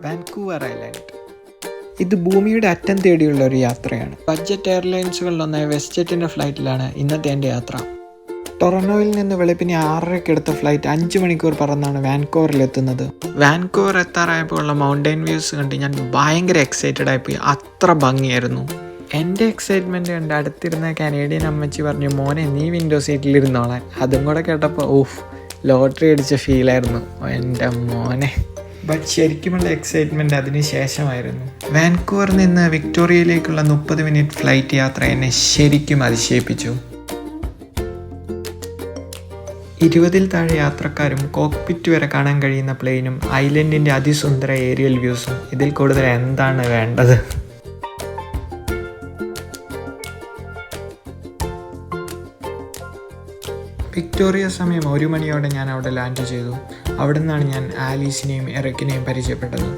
Vancouver island. ഇത് ഭൂമിയുടെ അറ്റം തേടിയുള്ള ഒരു യാത്രയാണ്. ബഡ്ജറ്റ് എയർലൈൻസുകളിലൊന്നായ വെസ്റ്റ്ജെറ്റിൻ്റെ ഫ്ലൈറ്റിലാണ് ഇന്നത്തെ എൻ്റെ യാത്ര. ടൊറൻറ്റോയിൽ നിന്ന് വെളുപ്പിന് 6:30 എടുത്ത ഫ്ലൈറ്റ് 5 മണിക്കൂർ പറന്നാണ് വാൻകൂവറിലെത്തുന്നത്. വാൻകൂവർ എത്താറായപ്പോൾ ഉള്ള മൗണ്ടൈൻ വ്യൂസ് കണ്ട് ഞാൻ ഭയങ്കര എക്സൈറ്റഡ് ആയിപ്പോയി. അത്ര ഭംഗിയായിരുന്നു. എൻ്റെ എക്സൈറ്റ്മെൻറ്റ് കണ്ട് അടുത്തിരുന്ന കനേഡിയൻ അമ്മച്ചി പറഞ്ഞു, മോനെ നീ വിൻഡോ സീറ്റിലിരുന്നോളാൻ. അതും കൂടെ കേട്ടപ്പോൾ ലോട്ടറി അടിച്ച ഫീലായിരുന്നു എൻ്റെ മോനെ. ബട്ട് ശരിക്കുമുള്ള എക്സൈറ്റ്മെൻറ്റ് അതിന് ശേഷമായിരുന്നു. വാൻകൂവറിൽ നിന്ന് വിക്ടോറിയയിലേക്കുള്ള 30 മിനിറ്റ് ഫ്ലൈറ്റ് യാത്ര എന്നെ ശരിക്കും അതിശയിപ്പിച്ചു. 20-ൽ താഴെ യാത്രക്കാരും കോക്പിറ്റ് വരെ കാണാൻ കഴിയുന്ന പ്ലെയിനും ഐലൻഡിൻ്റെ അതിസുന്ദര ഏരിയൽ വ്യൂസും. ഇതിൽ കൂടുതൽ എന്താണ് വേണ്ടത്? വിക്ടോറിയ സമയം 1 മണിയോടെ ഞാൻ അവിടെ ലാൻഡ് ചെയ്തു. അവിടെ നിന്നാണ് ഞാൻ ആലീസിനെയും എറിക്കിനെയും പരിചയപ്പെട്ടത്.